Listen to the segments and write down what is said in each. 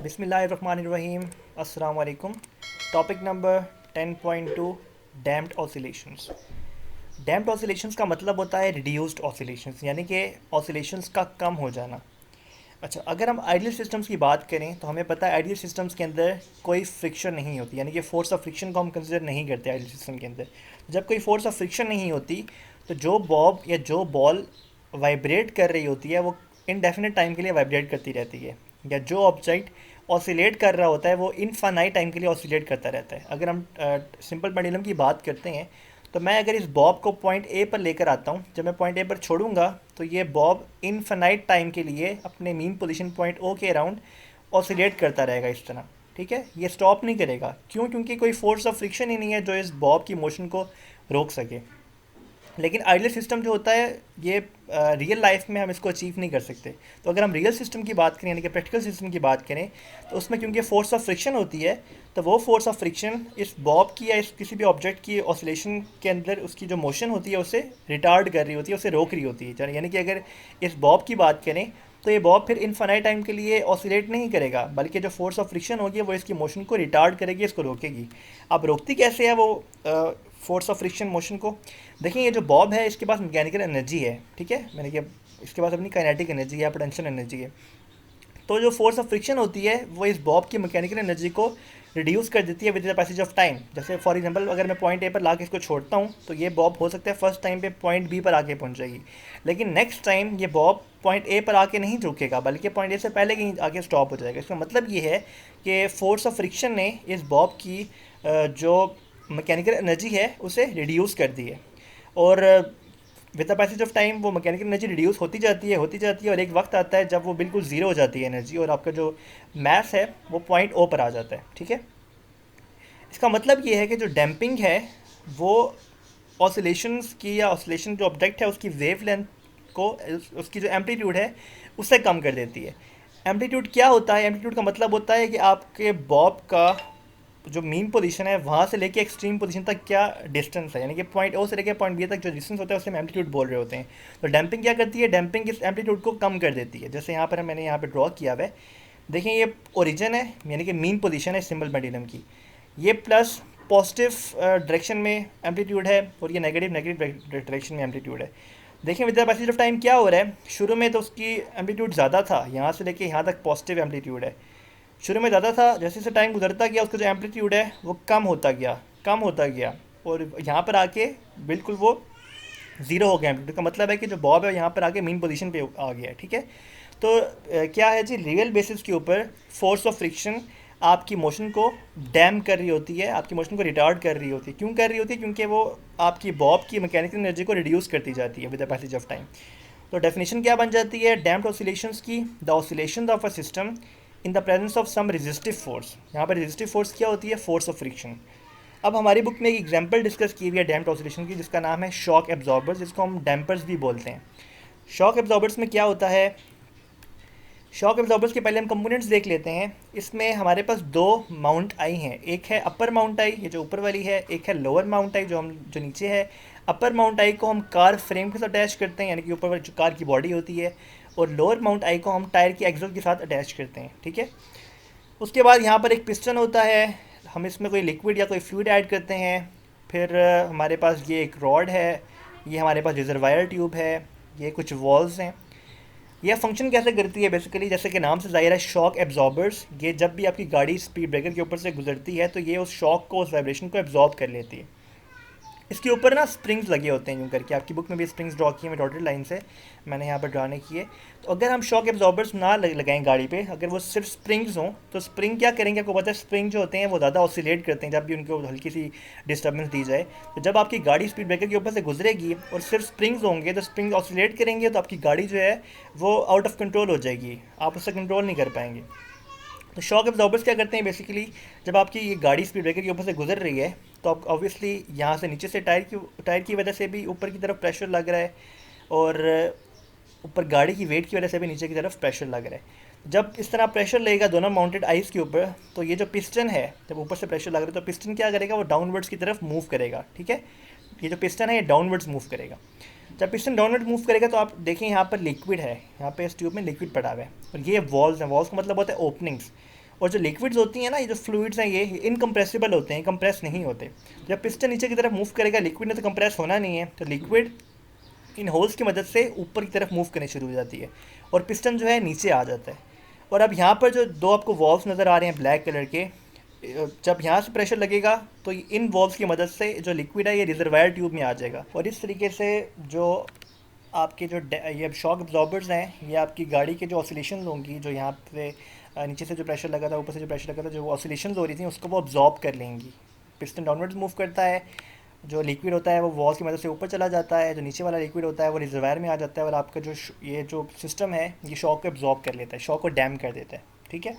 बिस्मिल्लाहिर्रहमानिर्रहीम। अस्सलाम वालेकुम। Topic number 10.2 damped oscillations. Damped oscillations का मतलब होता है रिड्यूस्ड ऑसिलेशंस, यानी कि ऑसिलेशंस का कम हो जाना। अच्छा, अगर हम आइडियल सिस्टम्स की बात करें तो हमें पता है आइडियल सिस्टम्स के अंदर कोई फ्रिक्शन नहीं होती, यानी कि फोर्स ऑफ फ्रिक्शन को हम कंसिडर नहीं करते आइडियल सिस्टम के अंदर। जब कोई फोर्स ऑफ फ्रिक्शन नहीं होती तो जो बॉब या जो बॉल वाइब्रेट कर रही होती है वो इनडेफिनेट टाइम के लिए वाइब्रेट करती रहती है, या जो ऑब्जेक्ट ऑसिलेट कर रहा होता है वो इनफाइनाइट टाइम के लिए ऑसिलेट करता रहता है। अगर हम सिंपल पेंडुलम की बात करते हैं तो मैं अगर इस बॉब को पॉइंट ए पर लेकर आता हूँ, जब मैं पॉइंट ए पर छोड़ूंगा तो ये बॉब इनफाइनाइट टाइम के लिए अपने मीन पोजीशन पॉइंट ओ के अराउंड ऑसिलेट करता रहेगा इस तरह। ठीक है, ये स्टॉप नहीं करेगा। क्यों? क्योंकि कोई फोर्स ऑफ फ्रिक्शन ही नहीं है जो इस बॉब की मोशन को रोक सके। लेकिन आइडियल सिस्टम जो होता है ये रियल लाइफ में हम इसको अचीव नहीं कर सकते। तो अगर हम रियल सिस्टम की बात करें, यानी कि प्रैक्टिकल सिस्टम की बात करें, तो उसमें क्योंकि फोर्स ऑफ फ्रिक्शन होती है, तो वो फोर्स ऑफ फ्रिक्शन इस बॉब की या इस किसी भी ऑब्जेक्ट की ऑसिलेशन के अंदर उसकी जो मोशन होती है उसे रिटार्ड कर रही होती है, उसे रोक रही होती है। यानी कि अगर इस बॉब की बात करें तो ये बॉब फिर इनफाइनाइट टाइम के लिए ऑसिलेट नहीं करेगा, बल्कि जो फोर्स ऑफ फ्रिक्शन होगी वो इसकी मोशन को रिटार्ड करेगी, इसको रोकेगी। अब रोकती कैसे है वो फोर्स ऑफ फ्रिक्शन मोशन को? देखिए, ये जो बॉब है इसके पास मैकेनिकल एनर्जी है, ठीक है, मैंने कि इसके पास अपनी काइनेटिक एनर्जी है, पोटेंशियल एनर्जी है। तो जो फोर्स ऑफ फ्रिक्शन होती है वो इस बॉब की मैकेनिकल एनर्जी को रिड्यूस कर देती है with the passage of time. जैसे फॉर एग्जांपल अगर मैं पॉइंट ए पर ला के इसको छोड़ता हूँ तो ये बॉब हो सकता है फर्स्ट टाइम पे पॉइंट बी पर आके पहुँच जाएगी, लेकिन नेक्स्ट टाइम ये बॉब पॉइंट ए पर आके नहीं रुकेगा, बल्कि पॉइंट ए से पहले कहीं आके स्टॉप हो जाएगा। इसका मतलब ये है कि फोर्स ऑफ फ्रिक्शन ने इस बॉब की जो मैकेनिकल एनर्जी है उसे रिड्यूस कर दी है। और with the passage of time वो मैकेनिकल एनर्जी रिड्यूस होती जाती है और एक वक्त आता है जब वो बिल्कुल ज़ीरो हो जाती है एनर्जी, और आपका जो मास है वो पॉइंट ओ पर आ जाता है। ठीक है, इसका मतलब ये है कि जो डैम्पिंग है वो ऑसिलेशंस की, या ऑसिलेशन जो ऑब्जेक्ट है उसकी वेव लेंथ को, उसकी जो एम्पलीट्यूड है उससे कम कर देती है। एम्पलीट्यूड क्या होता है? एम्पलीट्यूड का मतलब होता है कि आपके बॉब का जो मीन पोजीशन है वहाँ से लेके एक्सट्रीम पोजीशन तक क्या डिस्टेंस है, यानी कि पॉइंट ओ से लेके पॉइंट बी तक जो डिस्टेंस होता है उसे हम एम्पलीट्यूड बोल रहे होते हैं। तो डैम्पिंग क्या करती है? डैम्पिंग इस एम्पलीट्यूड को कम कर देती है। जैसे यहाँ पर मैंने यहाँ पर ड्रॉ किया हुआ है, देखें ये ओरिजिन है, यानी कि मीन पोजीशन है सिंबल पेंडुलम की। ये प्लस पॉजिटिव डायरेक्शन में एम्पलीट्यूड है और ये नेगेटिव नेगेटिव डायरेक्शन में एम्पलीट्यूड है। देखें with the passage of time क्या हो रहा है, शुरू में तो उसकी एम्पलीट्यूड ज़्यादा था, यहाँ से लेके यहाँ तक पॉजिटिव एम्पलीट्यूड है। शुरू में ज़्यादा था, जैसे जैसे टाइम गुजरता गया उसका जो एम्पलीट्यूड है वो कम होता गया और यहाँ पर आके बिल्कुल वो ज़ीरो हो गया। एम्पलीट्यूड का मतलब है कि जो बॉब है यहाँ पर आके मीन पोजीशन पे आ गया है। ठीक है, तो क्या है जी, रियल बेसिस के ऊपर फोर्स ऑफ फ्रिक्शन आपकी मोशन को डैम कर रही होती है, आपकी मोशन को रिटार्ड कर रही होती है। क्यों कर रही होती है? क्योंकि वो आपकी बॉब की मैकेनिकल एनर्जी को रिड्यूस करती जाती है with the passage of time. तो डेफिनेशन क्या बन जाती है डैम्प्ड ऑसिलेशंस की? The oscillation of a system in the presence of some resistive force. यहाँ पर रेजिस्टिव फोर्स क्या होती है? Force of friction. अब हमारी बुक में एक एग्जांपल डिस्कस की हुई है डैम्प्ड ऑसिलेशन की, जिसका नाम है शॉक एब्जॉर्बर्स, जिसको हम डैम्पर्स भी बोलते हैं। शॉक एब्जॉर्बर्स में क्या होता है? शॉक एब्जॉर्बर्स के पहले हम कंपोनेंट्स देख लेते हैं। इसमें हमारे पास दो माउंट आई हैं, एक है अपर माउंट आई, ये जो ऊपर वाली है, एक है लोअर माउंट आई जो नीचे है। अपर माउंट आई को हम कार फ्रेम के साथ अटैच करते हैं, यानी कि ऊपर वाली जो कार की बॉडी होती है, और लोअर माउंट आई को हम टायर की एक्सल के साथ अटैच करते हैं। ठीक है, उसके बाद यहाँ पर एक पिस्टन होता है, हम इसमें कोई लिक्विड या कोई फ्लूइड ऐड करते हैं। फिर हमारे पास ये एक रॉड है, ये हमारे पास रिजर्वायर ट्यूब है, ये कुछ वॉल्स हैं। यह फंक्शन कैसे करती है? बेसिकली जैसे कि नाम से ज़ाहिर है, शॉक एब्जॉर्बर्स। ये जब भी आपकी गाड़ी स्पीड ब्रेकर के ऊपर से गुजरती है तो ये उस शॉक को, उस वाइब्रेशन को एब्जॉर्ब कर लेती है। इसके ऊपर ना स्प्रिंग्स लगे होते हैं, यूँ करके आपकी बुक में भी स्प्रिंग्स ड्रॉ किए हैं डॉटेड लाइन से, मैंने यहाँ पर ड्रॉ नहीं किए। तो अगर हम शॉक एब्जॉर्बर्स ना लगाएं गाड़ी पे, अगर वो सिर्फ स्प्रिंग्स हों, तो स्प्रिंग क्या करेंगे? आपको पता है स्प्रिंग जो होते हैं वो ज़्यादा ऑसिलेट करते हैं जब भी उनको हल्की सी डिस्टर्बेंस दी जाए। तो जब आपकी गाड़ी स्पीड ब्रेकर के ऊपर से गुजरेगी और सिर्फ स्प्रिंग्स होंगे तो स्प्रिंग ऑसिलेट करेंगे, तो आपकी गाड़ी जो है वो आउट ऑफ कंट्रोल हो जाएगी, आप उससे कंट्रोल नहीं कर पाएंगे। तो शॉक एब्जॉर्बर्स क्या करते हैं? बेसिकली जब आपकी ये गाड़ी स्पीड ब्रेकर के ऊपर से गुजर रही है तो आप ऑब्वियसली यहाँ से नीचे से टायर की वजह से भी ऊपर की तरफ प्रेशर लग रहा है, और ऊपर गाड़ी की वेट की वजह से भी नीचे की तरफ प्रेशर लग रहा है। जब इस तरह प्रेशर लगेगा दोनों माउंटेड आइस के ऊपर, तो ये जो पिस्टन है, जब ऊपर से प्रेशर लग रहा है तो पिस्टन क्या करेगा? वो डाउनवर्ड्स की तरफ मूव करेगा। ठीक है, ये जो पिस्टन है ये डाउनवर्ड्स मूव करेगा। जब पिस्टन डाउनवर्ड मूव करेगा तो आप देखें यहाँ पर लिक्विड है, यहाँ पे इस ट्यूब में लिक्विड पड़ा हुआ है, और ये वॉल्स हैं। वॉल्स का मतलब होता है ओपनिंग्स, और जो लिक्विड्स होती हैं ना, ये जो फ्लूइड्स हैं ये इनकम्प्रेसिबल होते हैं, कंप्रेस नहीं होते। जब पिस्टन नीचे की तरफ मूव करेगा, लिक्विड ने तो कंप्रेस होना नहीं है, तो लिक्विड इन होल्स की मदद से ऊपर की तरफ मूव करनी शुरू हो जाती है और पिस्टन जो है नीचे आ जाता है। और अब यहाँ पर जो दो आपको वॉल्व्स नज़र आ रहे हैं ब्लैक कलर के, जब यहाँ से प्रेशर लगेगा तो इन वॉल्व्स की मदद से जो लिक्विड है ये रिजर्वायर ट्यूब में आ जाएगा। और इस तरीके से जो आपके जो ये शॉक अब्जॉर्बर्स हैं, ये आपकी गाड़ी के जो ऑसिलेशन होंगी, जो यहाँ पे नीचे से जो प्रेशर लगा था, ऊपर से जो प्रेशर लगा था, जो ऑसिलेशन हो रही थी उसको वो अब्जॉर्ब कर लेंगी। पिस्टन डाउनवर्ड्स मूव करता है, जो लिक्विड होता है वो वॉल की मदद से ऊपर चला जाता है, जो नीचे वाला लिक्विड होता है वो रिजर्वायर में आ जाता है और आपका जो ये जो सिस्टम है ये शॉक को एब्जॉर्ब कर लेता है, शॉक को डैम कर देता है। ठीक है।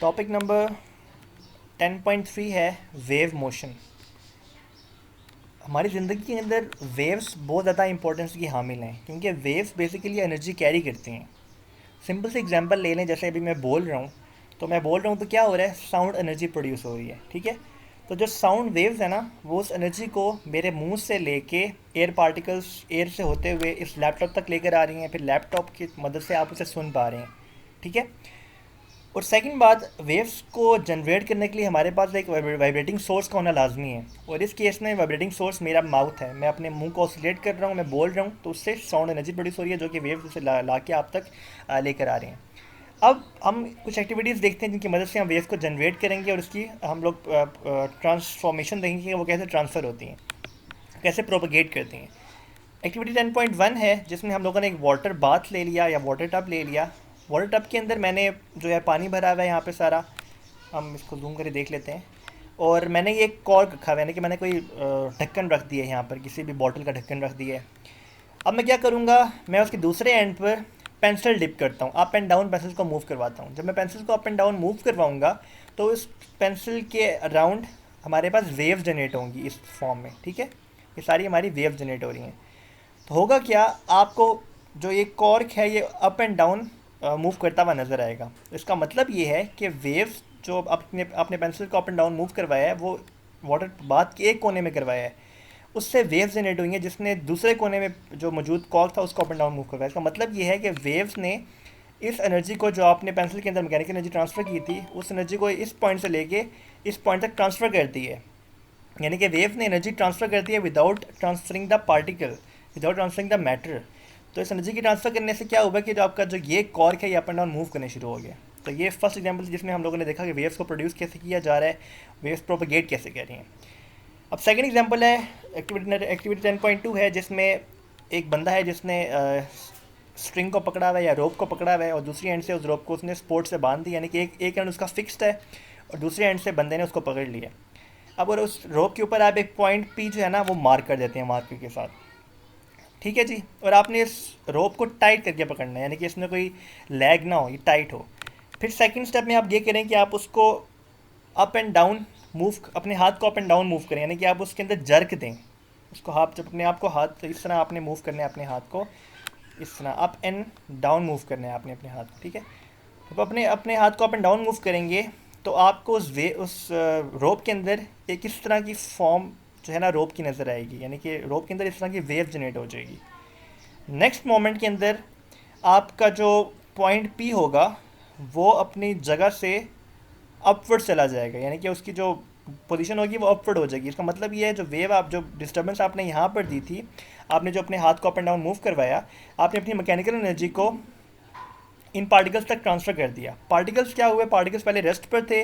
टॉपिक नंबर 10.3 है वेव मोशन। हमारी ज़िंदगी के अंदर वेव्स बहुत ज़्यादा इंपॉर्टेंस की हामिल हैं, क्योंकि वेव्स बेसिकली एनर्जी कैरी करती हैं। सिंपल से एग्जांपल ले लें, जैसे अभी मैं बोल रहा हूँ, तो मैं बोल रहा हूँ तो क्या हो रहा है, साउंड एनर्जी प्रोड्यूस हो रही है। ठीक है। तो जो साउंड वेव्स है ना, वो उस एनर्जी को मेरे मुंह से लेके एयर पार्टिकल्स एयर से होते हुए इस लैपटॉप तक लेकर आ रही हैं, फिर लैपटॉप की मदद से आप उसे सुन पा रहे हैं। ठीक है। और सेकंड बात, वेव्स को जनरेट करने के लिए हमारे पास एक वाइब्रेटिंग सोर्स का होना लाजमी है, और इस केस में वाइब्रेटिंग सोर्स मेरा माउथ है। मैं अपने मुंह को ऑसिलेट कर रहा हूँ, मैं बोल रहा हूँ, तो उससे साउंड एनर्जी प्रोड्यूस हो रही है, जो कि वेव्स उसे ला के आप तक लेकर आ रहे हैं। अब हम कुछ एक्टिविटीज़ देखते हैं जिनकी मदद से हम वेव्स को जनरेट करेंगे और उसकी हम लोग ट्रांसफॉर्मेशन देखेंगे कि वो कैसे ट्रांसफ़र होती हैं, कैसे प्रोपगेट करती हैं। एक्टिविटी 10.1 है, जिसमें हम लोगों ने एक वाटर बाथ ले लिया या वाटर टब ले लिया। वाटर टब के अंदर मैंने जो है पानी भरा हुआ है यहाँ पे सारा, हम इसको जूम करके देख लेते हैं। और मैंने ये एक कॉर्क रखा हुआ है, यानी कि मैंने कोई ढक्कन रख दिया है यहाँ पर, किसी भी बॉटल का ढक्कन रख दिया है। अब मैं क्या करूँगा, मैं उसके दूसरे एंड पर पेंसिल डिप करता हूँ, अप एंड डाउन पेंसिल को मूव करवाता हूँ। जब मैं पेंसिल को अप एंड डाउन मूव करवाऊँगा तो इस पेंसिल के अराउंड हमारे पास वेव जनरेट होंगी इस फॉर्म में। ठीक है। ये सारी हमारी वेव जनरेट हो रही हैं। तो होगा क्या, आपको जो ये कॉर्क है ये अप एंड डाउन मूव करता हुआ नज़र आएगा। इसका मतलब ये है कि वेव्स जो अपने अपने पेंसिल को अप एंड डाउन मूव करवाया है, वो वाटर बाथ के एक कोने में करवाया है, उससे वेव्स जनरेट हुई हैं, जिसने दूसरे कोने में जो मौजूद कॉर्क था उसको अप एंड डाउन मूव करवाया। इसका मतलब ये है कि वेव्स ने इस एनर्जी को जो आपने पेंसिल के अंदर मैकेनिकल एनर्जी ट्रांसफ़र की थी, उस एनर्जी को इस पॉइंट से लेके इस पॉइंट तक ट्रांसफ़र कर दी है। यानी कि वेव ने एनर्जी ट्रांसफ़र कर दी है without transferring the particle, without transferring the matter. तो इस एनर्जी की ट्रांसफ़र करने से क्या हुआ कि जो आपका जो ये कॉर्क है ये अप एंड डाउन मूव करने शुरू हो गया। तो ये फर्स्ट एग्जांपल जिसमें हम लोगों ने देखा कि वेव्स को प्रोड्यूस कैसे किया जा रहा है, वेव्स प्रोपगेट कैसे कर रही हैं। अब सेकंड एग्जांपल है एक्टिविटी 10.2 है, जिसमें एक बंदा है जिसने स्ट्रिंग को पकड़ा हुआ है या रोप को पकड़ा हुआ है, और दूसरी एंड से उस रोप को उसने स्पोर्ट से बांध दी, यानी कि एक एंड उसका फिक्स्ड है और दूसरे एंड से बंदे ने उसको पकड़ लिया। अब और उस रोप के ऊपर आप एक पॉइंट पी जो है ना वो मार्क कर देते हैं मार्कर के साथ। ठीक है जी। और आपने इस रोप को टाइट करके पकड़ना है, यानी कि इसमें कोई लैग ना हो, ये टाइट हो। फिर सेकंड स्टेप में आप ये करें कि आप उसको अप एंड डाउन मूव, अपने हाथ को अप एंड डाउन मूव करें, यानी कि आप उसके अंदर जर्क दें उसको। हाथ जब अपने आप को हाथ इस तरह आपने मूव करना है, अपने हाथ को इस तरह अप एंड डाउन मूव करना है आपने अपने हाथ को। ठीक है। जब अपने अपने हाथ को अप एंड डाउन मूव करेंगे तो आपको उस रोप के अंदर एक इस तरह की फॉर्म जो है ना रोप की नज़र आएगी, यानी कि रोप के अंदर इस तरह की वेव जनरेट हो जाएगी। नेक्स्ट मोमेंट के अंदर आपका जो पॉइंट पी होगा वो अपनी जगह से अपवर्ड चला जाएगा, यानी कि उसकी जो पोजीशन होगी वो अपवर्ड हो जाएगी। इसका मतलब ये है जो वेव आप जो डिस्टर्बेंस आपने यहाँ पर दी थी, आपने जो अपने हाथ को अप एंड डाउन मूव करवाया, आपने अपनी मैकेनिकल एनर्जी को इन पार्टिकल्स तक ट्रांसफ़र कर दिया। पार्टिकल्स क्या हुए, पार्टिकल्स पहले रेस्ट पर थे,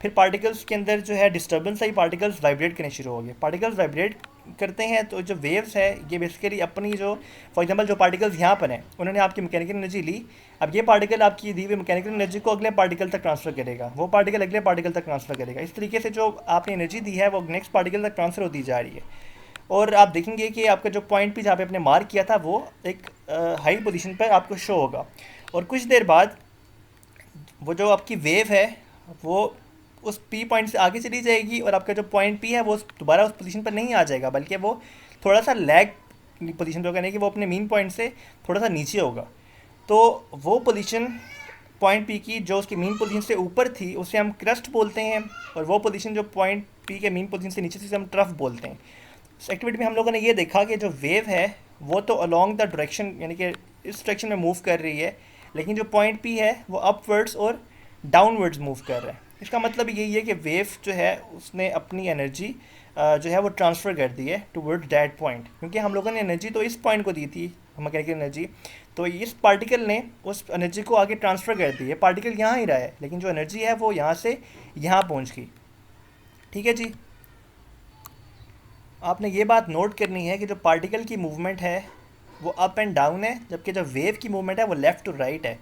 फिर पार्टिकल्स के अंदर जो है डिस्टर्बेंस आई, पार्टिकल्स वाइब्रेट करने शुरू हो गए। पार्टिकल्स वाइब्रेट करते हैं तो जो वेव्स है ये बेसिकली अपनी जो फॉर एग्जांपल जो पार्टिकल्स यहाँ पर हैं उन्होंने आपकी मैकेनिकल एनर्जी ली, अब ये पार्टिकल आपकी दी हुई मैकेनिकल एनर्जी को अगले पार्टिकल तक ट्रांसफ़र करेगा, वो पार्टिकल अगले पार्टिकल तक ट्रांसफ़र करेगा। इस तरीके से जो आपने एनर्जी दी है वो नेक्स्ट पार्टिकल तक ट्रांसफ़र होती जा रही है। और आप देखेंगे कि आपका जो पॉइंट भी जहाँ पे आपने मार्क किया था वो एक हाई पोजीशन पर आपको शो होगा, और कुछ देर बाद वो जो आपकी वेव है वो उस पी पॉइंट से आगे चली जाएगी, और आपका जो पॉइंट पी है वो दोबारा उस पोजीशन पर नहीं आ जाएगा, बल्कि वो थोड़ा सा लैग पोजीशन पर होगा, यानी कि वो अपने मीन पॉइंट से थोड़ा सा नीचे होगा। तो वो पोजीशन पॉइंट पी की जो उसकी मीन पोजीशन से ऊपर थी उसे हम क्रस्ट बोलते हैं, और वो पोजीशन जो पॉइंट पी के मीन पोजीशन से नीचे थी उसे हम ट्रफ बोलते हैं। इस एक्टिविटी में हम लोगों ने ये देखा कि जो वेव है वो तो अलोंग द डायरेक्शन, यानी कि इस डायरेक्शन में मूव कर रही है, लेकिन जो पॉइंट पी है वो अपवर्ड्स और डाउनवर्ड्स मूव कर रहा है। इसका मतलब यही है कि वेव जो है उसने अपनी एनर्जी जो है वो ट्रांसफ़र कर दी है टूवर्ड दैट पॉइंट, क्योंकि हम लोगों ने एनर्जी तो इस पॉइंट को दी थी, मैकेनिकल एनर्जी, तो इस पार्टिकल ने उस एनर्जी को आगे ट्रांसफ़र कर दी है। पार्टिकल यहाँ ही रहा है, लेकिन जो एनर्जी है वो यहाँ से यहाँ पहुँच गई। ठीक है जी। आपने ये बात नोट करनी है कि जो पार्टिकल की मूवमेंट है वो अप एंड डाउन है, जबकि जो वेव की मूवमेंट है वो लेफ़्ट टू राइट है।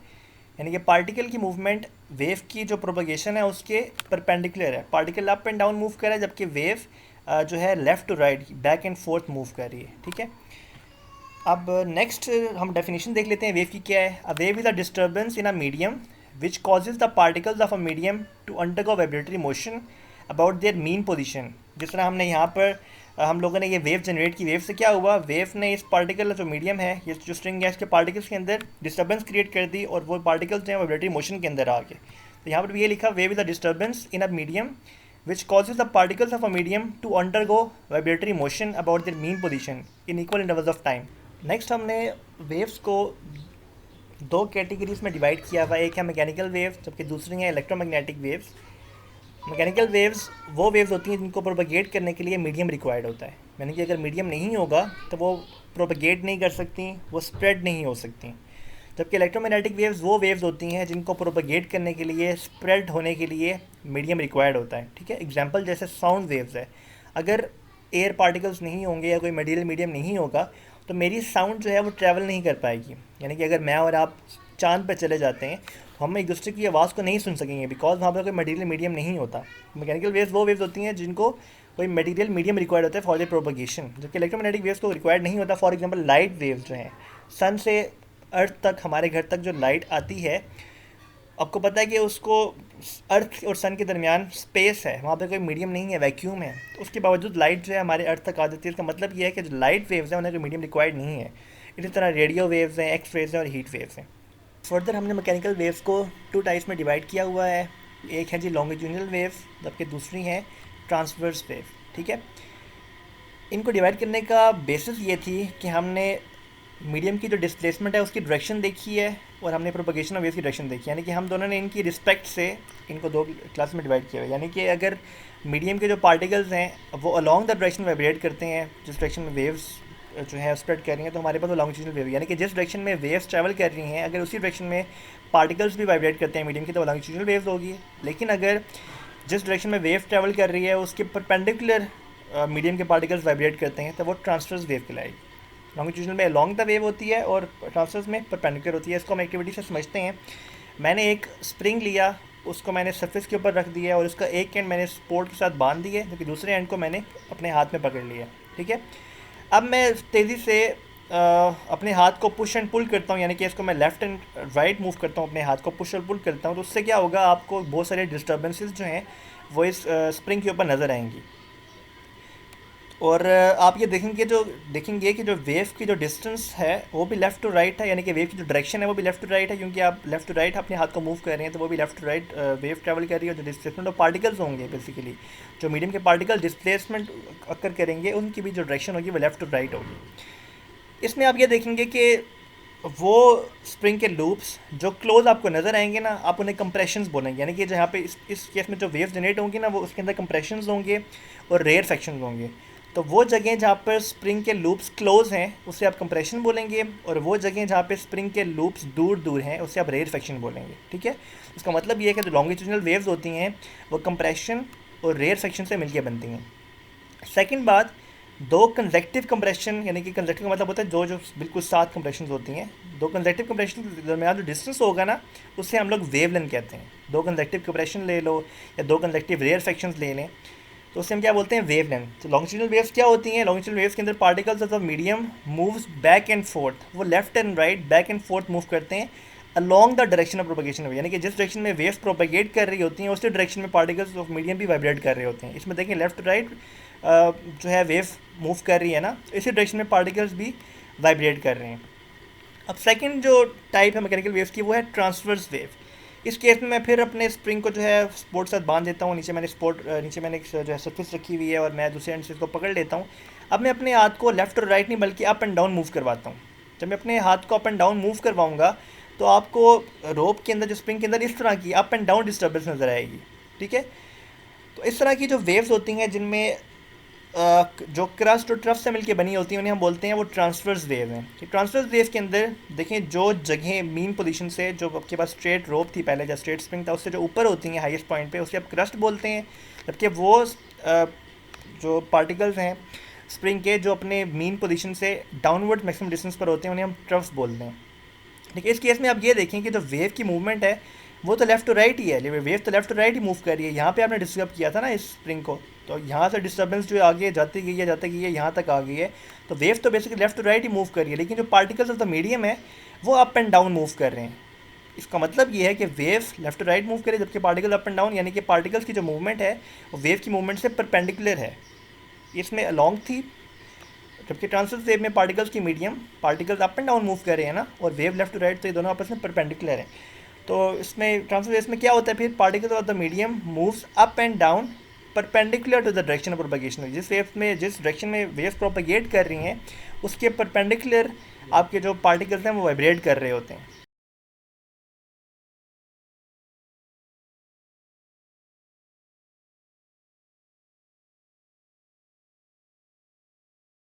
यानी कि पार्टिकल की मूवमेंट वेव की जो प्रोपगेशन है उसके परपेंडिकुलर है। Particle up and down move कर रहा है, जबकि वेव जो है left to right back and forth move कर रही है। ठीक है। अब नेक्स्ट हम डेफिनेशन देख लेते हैं वेव की क्या है। A wave is a disturbance in a medium which causes the particles of a medium to undergo vibratory motion about their mean position. जिस तरह हमने यहाँ पर हम लोगों ने ये वेव जनरेट की, वेव से क्या हुआ, वेव ने इस पार्टिकल जो मीडियम है, ये जो स्ट्रिंग है, इसके पार्टिकल्स के अंदर डिस्टर्बेंस क्रिएट कर दी और वो पार्टिकल्स जो हैं वाइब्रेटरी मोशन के अंदर आ गए। तो यहाँ पर भी ये लिखा, wave is a disturbance in a medium which causes the particles of a medium to undergo vibratory motion about their mean position in equal intervals of time। Next हमने वेव्स को दो कैटेगरीज में डिवाइड किया हुआ है, एक है mechanical wave जबकि दूसरी है इलेक्ट्रोमैग्नेटिक वेव्स। मैकेनिकल वेव्स वो वेव्स होती हैं जिनको प्रोपगेट करने के लिए मीडियम रिक्वायर्ड होता है, यानी कि अगर मीडियम नहीं होगा तो वो प्रोपगेट नहीं कर सकती, वो स्प्रेड नहीं हो सकती। जबकि इलेक्ट्रोमैग्नेटिक वेव्स वो वेव्स होती हैं जिनको प्रोपगेट करने के लिए, स्प्रेड होने के लिए मीडियम रिक्वायर्ड होता है। ठीक है। एग्जांपल जैसे साउंड वेव्स है, अगर एयर पार्टिकल्स नहीं होंगे या कोई मटेरियल मीडियम नहीं होगा तो मेरी साउंड जो है वो ट्रैवल नहीं कर पाएगी। यानी कि अगर मैं और आप चांद पर चले जाते हैं तो हम एक दूसरे की आवाज़ को नहीं सुन सकेंगे, बिकॉज वहाँ पर कोई मटेरियल मीडियम नहीं होता। मैकेनिकल वेव्स वो वेव्स होती हैं जिनको कोई मटेरियल मीडियम रिक्वायर्ड होता है फॉर द प्रोपगेशन, जबकि इलेक्ट्रोमैग्नेटिक वेव्स को रिक्वायर्ड नहीं होता। फॉर एग्जांपल लाइट वेव्स जो हैं, सन से अर्थ तक, हमारे घर तक जो लाइट आती है, आपको पता है कि उसको अर्थ और सन के दरमियान स्पेस है, वहाँ पे कोई मीडियम नहीं है, वैक्यूम है, तो उसके बावजूद लाइट जो है हमारे अर्थ तक आ जाती है। इसका मतलब ये है कि जो लाइट वेव्स हैं उन्हें कोई मीडियम रिक्वायर्ड नहीं है। इसी तरह रेडियो वेव्स हैं, एक्स रेज हैं और हीट वेव्स हैं। फर्दर हमने मैकेनिकल वेव्स को टू टाइप्स में डिवाइड किया हुआ है, एक है जी लॉन्गिट्यूडिनल वेव्स जबकि दूसरी है ट्रांसवर्स वेव। ठीक है। इनको डिवाइड करने का बेसिस ये थी कि हमने मीडियम की जो डिस्प्लेसमेंट है उसकी डायरेक्शन देखी है और हमने प्रोपगेशन ऑफ वेव की डायरेक्शन देखी, यानी कि हम दोनों ने इनकी रिस्पेक्ट से इनको दो क्लास में डिवाइड किया हुआ है। यानी कि अगर मीडियम के जो पार्टिकल्स हैं वो अलॉन्ग द डायरेक्शन वाइब्रेट करते हैं, जिस डायरेक्शन में वेव्स जो है स्प्रेड कर रही हैं, तो हमारे पास वो लॉन्गिट्यूडिनल वेव, यानी कि जिस डायरेक्शन में वेव्स ट्रैवल कर रही हैं अगर उसी डायरेक्शन में पार्टिकल्स भी वाइब्रेट करते हैं मीडियम की, तो वो लॉन्गिट्यूडिनल वेव्स होगी। लेकिन अगर जिस डायरेक्शन में वेव ट्रैवल कर रही है उसके परपेंडिकुलर मीडियम के पार्टिकल्स वाइब्रेट करते हैं, तो वो ट्रांसवर्स वेव कहलाएगी। लॉन्गिट्यूडिनल में अलॉन्ग द वेव होती है और ट्रांसवर्स में परपेंडिकुलर होती है। इसको हम एक्टिविटी से समझते हैं। मैंने एक स्प्रिंग लिया, उसको मैंने सरफेस के ऊपर रख दिया और उसका एक एंड मैंने सपोर्ट के साथ बांध दिया, जबकि दूसरे एंड को मैंने अपने हाथ में पकड़ लिया। ठीक है। अब मैं तेज़ी से अपने हाथ को पुश एंड पुल करता हूँ, यानी कि इसको मैं लेफ़्ट एंड राइट मूव करता हूँ, अपने हाथ को पुश और पुल करता हूँ, तो उससे क्या होगा, आपको बहुत सारे डिस्टर्बेंसेस जो हैं वो इस स्प्रिंग के ऊपर नज़र आएंगी। और आप ये देखेंगे कि जो वेव की जो डिस्टेंस है वो भी लेफ़्ट टू राइट है, यानी कि वेव की जो डायरेक्शन है वो भी लेफ़्ट टू राइट है, क्योंकि आप लेफ़्ट टू राइट अपने हाथ को मूव कर रहे हैं तो वो भी left to right wave travel कर रही है। और जो डिस्प्लेसमेंट ऑफ पार्टिकल्स होंगे, बेसिकली जो मीडियम के पार्टिकल डिस्प्लेसमेंट अकर करेंगे उनकी भी जो डायरेक्शन होगी वो लेफ़्ट टू राइट होगी। इसमें आप ये देखेंगे कि वो स्प्रिंग के लूप्स जो क्लोज आपको नज़र आएंगे ना, आप उन्हें कंप्रेशंस बोलेंगे, यानी कि जहाँ पे इस केस में जो वेव्स जनरेट होंगी ना वो उसके अंदर कंप्रेशंस होंगे और रेयर सेक्शंस होंगे। तो वो जगह जहाँ पर स्प्रिंग के लूप्स क्लोज हैं उसे आप कंप्रेशन बोलेंगे, और वो जगह जहाँ पे स्प्रिंग के लूप्स दूर दूर हैं उसे आप रेयर सेक्शन बोलेंगे। ठीक है। इसका मतलब ये है कि जो लॉन्गिट्यूडिनल वेव्स होती हैं वो कंप्रेशन और रेयर सेक्शन से मिलकर बनती हैं। सेकंड बात, दो कंसेक्टिव कंप्रेशन, यानी कि कंसेक्टिव का मतलब होता है जो जो बिल्कुल साथ कंप्रेशन होती हैं, दो कंसेक्टिव कंप्रेशन के दरमियान जो डिस्टेंस होगा ना उससे हम लोग वेवलेंथ कहते हैं। दो कंसेक्टिव कंप्रेशन ले लो या दो कंसेक्टिव रेयर सेक्शंस ले लें तो उससे हम क्या बोलते हैं, वेवलेंथ। तो लॉन्गिट्यूडिनल वेव्स क्या होती हैं, लॉन्गिट्यूडिनल वेव्स के अंदर particles of medium moves back and forth, वो left and right back and forth move करते हैं along the direction of propagation, यानी कि जिस डायरेक्शन में वेव्स प्रोपगेट कर रही होती हैं उसी डायरेक्शन में पार्टिकल्स ऑफ मीडियम भी वाइब्रेट कर रहे होते हैं। इसमें देखें लेफ्ट राइट जो है वेव मूव कर रही है ना, इसी डायरेक्शन में पार्टिकल्स भी वाइब्रेट कर रहे हैं। अब सेकंड जो टाइप है मैकेनिकल वेव्स की वो है ट्रांसवर्स वेव। इस केस में मैं फिर अपने स्प्रिंग को जो है सपोर्ट साथ बांध देता हूँ, नीचे मैंने जो है सरफेस रखी हुई है और मैं दूसरे एंड से इसको पकड़ लेता हूँ। अब मैं अपने हाथ को लेफ़्ट और राइट नहीं बल्कि अप एंड डाउन मूव करवाता हूँ। जब मैं अपने हाथ को अप एंड डाउन मूव करवाऊँगा तो आपको रोप के अंदर जो स्प्रिंग के अंदर इस तरह की अप एंड डाउन डिस्टर्बेंस नज़र आएगी, ठीक है। तो इस तरह की जो वेव्स होती हैं जिनमें जो क्रस्ट और ट्रफ से मिलकर बनी होती हैं उन्हें हम बोलते हैं वो ट्रांसवर्स वेव हैं। कि ट्रांसवर्स वेव के अंदर देखें जो जगह मीन पोजीशन से जो आपके पास स्ट्रेट रोप थी पहले, जब स्ट्रेट स्प्रिंग था, उससे जो ऊपर होती हैं हाईएस्ट पॉइंट पे, उसे आप क्रस्ट बोलते हैं। जबकि वो जो पार्टिकल्स हैं स्प्रिंग के जो अपने मीन पोजीशन से डाउनवर्ड मैक्सिमम डिस्टेंस पर होते हैं उन्हें हम ट्रफ्स बोलते हैं। लेकिन इस केस में आप ये देखें कि जो वेव की मूवमेंट है वो तो लेफ़्ट टू राइट ही है, वेव तो लेफ़्ट टू राइट ही मूव कर रही है। यहाँ पे आपने डिस्टर्ब किया था ना इस स्प्रिंग को, तो यहाँ से डिस्टर्बेंस जो आगे जाती गई है जाती गई है यहाँ तक आ गई है, तो वेव तो बेसिकली लेफ़्ट टू राइट ही मूव कर रही है। लेकिन जो पार्टिकल्स ऑफ द मीडियम है वो अप एंड डाउन मूव कर रहे हैं। इसका मतलब ये है कि wave left to right move करे जबकि पार्टिकल अप एंड डाउन, यानी कि पार्टिकल्स की जो मूवमेंट है वो वेव की मूवमेंट से परपेंडिकुलर है। इसमें अलॉन्ग थी, जबकि ट्रांसवर्स वेव में पार्टिकल्स की medium particles up and down move कर रहे हैं ना, और वेव लेफ्ट टू राइट, तो ये दोनों आपस में परपेंडिकुलर हैं। तो इसमें ट्रांसवर्स वेव में क्या होता है, फिर particles of the medium moves up and down perpendicular to the direction of propagation. जिस वेव में जिस डायरेक्शन में वेव्स प्रोपगेट कर रही हैं उसके परपेंडिकुलर आपके जो पार्टिकल्स हैं वो वाइब्रेट कर रहे होते हैं।